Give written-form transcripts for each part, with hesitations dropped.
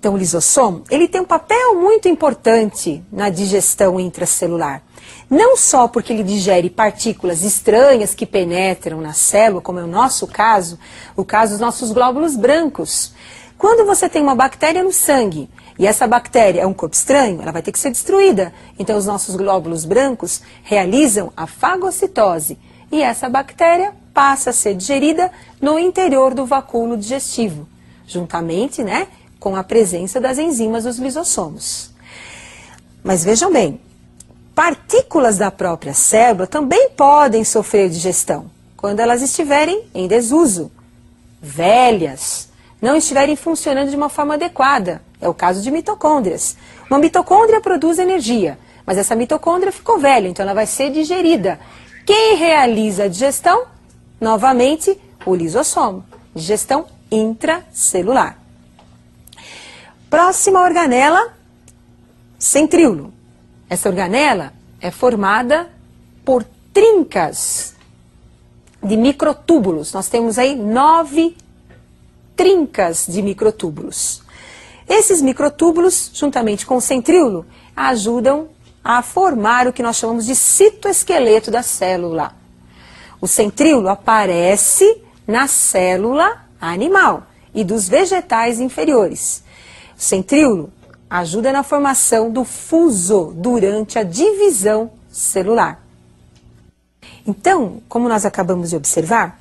Então, o lisossomo, ele tem um papel muito importante na digestão intracelular. Não só porque ele digere partículas estranhas que penetram na célula, como é o nosso caso, o caso dos nossos glóbulos brancos. Quando você tem uma bactéria no sangue, e essa bactéria é um corpo estranho, ela vai ter que ser destruída. Então, os nossos glóbulos brancos realizam a fagocitose, e essa bactéria passa a ser digerida no interior do vacúolo digestivo, juntamente, né, com a presença das enzimas dos lisossomos. Mas vejam bem, partículas da própria célula também podem sofrer digestão, quando elas estiverem em desuso, velhas, não estiverem funcionando de uma forma adequada. É o caso de mitocôndrias. Uma mitocôndria produz energia, mas essa mitocôndria ficou velha, então ela vai ser digerida. Quem realiza a digestão? Novamente, o lisossomo. Digestão intracelular. Próxima organela, centríolo. Essa organela é formada por trincas de microtúbulos. Nós temos aí 9 trincas de microtúbulos. Esses microtúbulos, juntamente com o centríolo, ajudam a formar o que nós chamamos de citoesqueleto da célula. O centríolo aparece na célula animal e dos vegetais inferiores. O centríolo ajuda na formação do fuso durante a divisão celular. Então, como nós acabamos de observar,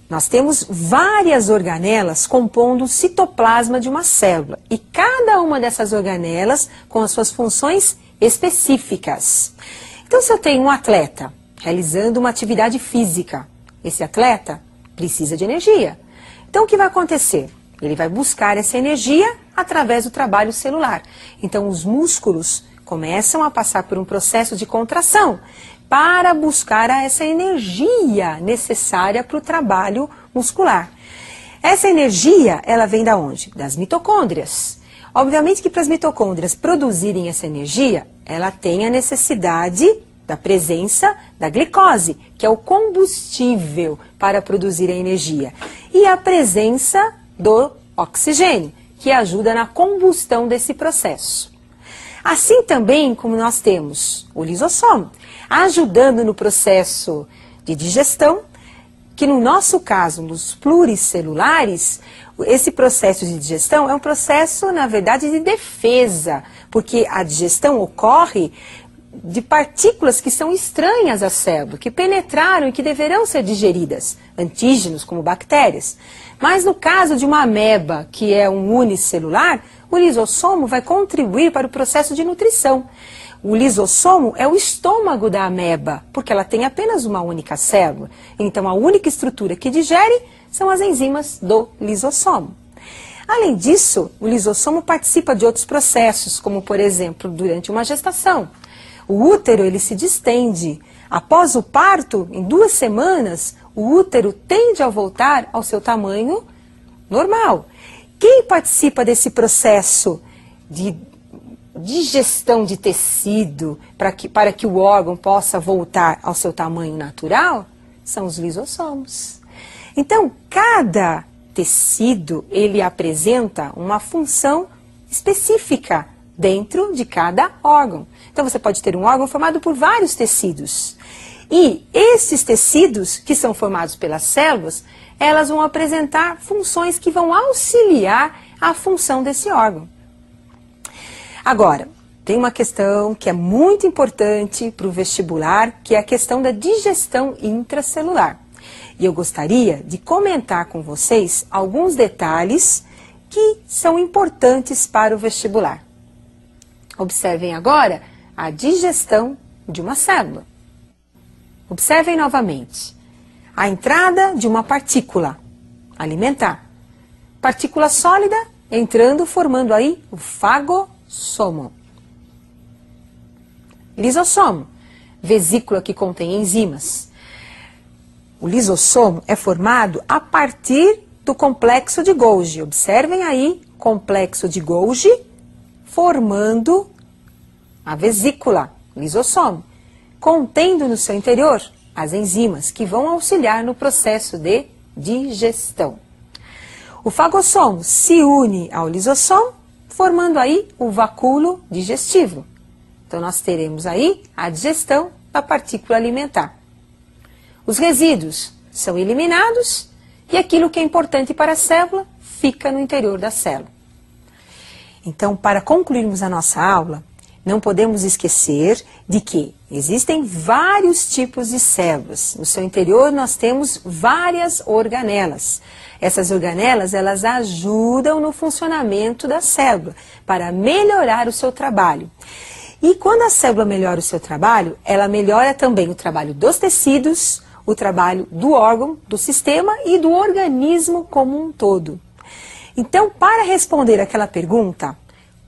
nós temos várias organelas compondo o citoplasma de uma célula. E cada uma dessas organelas com as suas funções específicas. Então, se eu tenho um atleta realizando uma atividade física, esse atleta precisa de energia. Então, o que vai acontecer? Ele vai buscar essa energia através do trabalho celular. Então, os músculos começam a passar por um processo de contração para buscar essa energia necessária para o trabalho muscular. Essa energia, ela vem da onde? Das mitocôndrias. Obviamente que para as mitocôndrias produzirem essa energia, ela tem a necessidade da presença da glicose, que é o combustível para produzir a energia, e a presença do oxigênio, que ajuda na combustão desse processo. Assim também como nós temos o lisossomo, ajudando no processo de digestão, que no nosso caso, nos pluricelulares, esse processo de digestão é um processo, na verdade, de defesa, porque a digestão ocorre de partículas que são estranhas à célula, que penetraram e que deverão ser digeridas, antígenos como bactérias. Mas no caso de uma ameba, que é um unicelular, o lisossomo vai contribuir para o processo de nutrição. O lisossomo é o estômago da ameba, porque ela tem apenas uma única célula. Então, a única estrutura que digere são as enzimas do lisossomo. Além disso, o lisossomo participa de outros processos, como, por exemplo, durante uma gestação. O útero, ele se distende. Após o parto, em 2 semanas, o útero tende a voltar ao seu tamanho normal. Quem participa desse processo de digestão de tecido para que o órgão possa voltar ao seu tamanho natural são os lisossomos. Então, cada tecido, ele apresenta uma função específica dentro de cada órgão. Então, você pode ter um órgão formado por vários tecidos. E esses tecidos, que são formados pelas células, elas vão apresentar funções que vão auxiliar a função desse órgão. Agora, tem uma questão que é muito importante para o vestibular, que é a questão da digestão intracelular. E eu gostaria de comentar com vocês alguns detalhes que são importantes para o vestibular. Observem agora a digestão de uma célula. Observem novamente a entrada de uma partícula alimentar. Partícula sólida entrando, formando aí o fagossomo. Lisossomo, vesícula que contém enzimas. O lisossomo é formado a partir do complexo de Golgi. Observem aí, complexo de Golgi, formando a vesícula, lisossomo, contendo no seu interior as enzimas que vão auxiliar no processo de digestão. O fagossomo se une ao lisossomo formando aí o vacúolo digestivo. Então, nós teremos aí a digestão da partícula alimentar. Os resíduos são eliminados e aquilo que é importante para a célula fica no interior da célula. Então, para concluirmos a nossa aula, não podemos esquecer de que existem vários tipos de células. No seu interior nós temos várias organelas. Essas organelas, elas ajudam no funcionamento da célula para melhorar o seu trabalho. E quando a célula melhora o seu trabalho, ela melhora também o trabalho dos tecidos, o trabalho do órgão, do sistema e do organismo como um todo. Então, para responder aquela pergunta,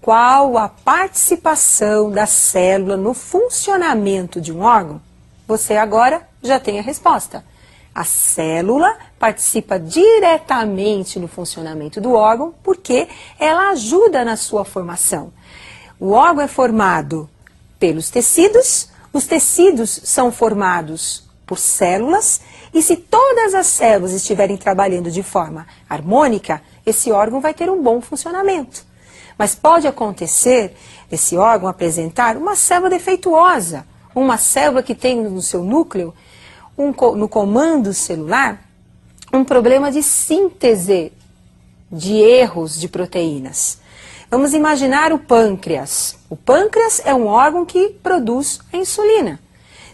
qual a participação da célula no funcionamento de um órgão? Você agora já tem a resposta. A célula participa diretamente no funcionamento do órgão porque ela ajuda na sua formação. O órgão é formado pelos tecidos, os tecidos são formados por células e se todas as células estiverem trabalhando de forma harmônica, esse órgão vai ter um bom funcionamento. Mas pode acontecer esse órgão apresentar uma célula defeituosa, uma célula que tem no seu núcleo, no comando celular, um problema de síntese de erros de proteínas. Vamos imaginar o pâncreas. O pâncreas é um órgão que produz a insulina.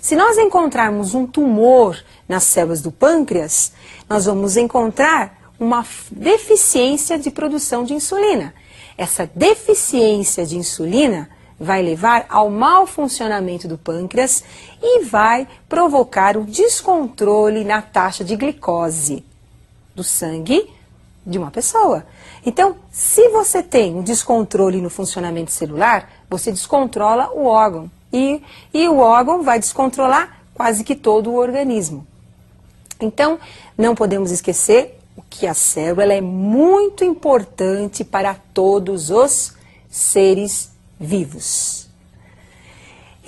Se nós encontrarmos um tumor nas células do pâncreas, nós vamos encontrar uma deficiência de produção de insulina. Essa deficiência de insulina vai levar ao mau funcionamento do pâncreas e vai provocar um descontrole na taxa de glicose do sangue de uma pessoa. Então, se você tem um descontrole no funcionamento celular, você descontrola o órgão. E o órgão vai descontrolar quase que todo o organismo. Então, não podemos esquecer que a célula ela é muito importante para todos os seres vivos.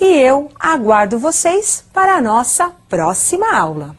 E eu aguardo vocês para a nossa próxima aula.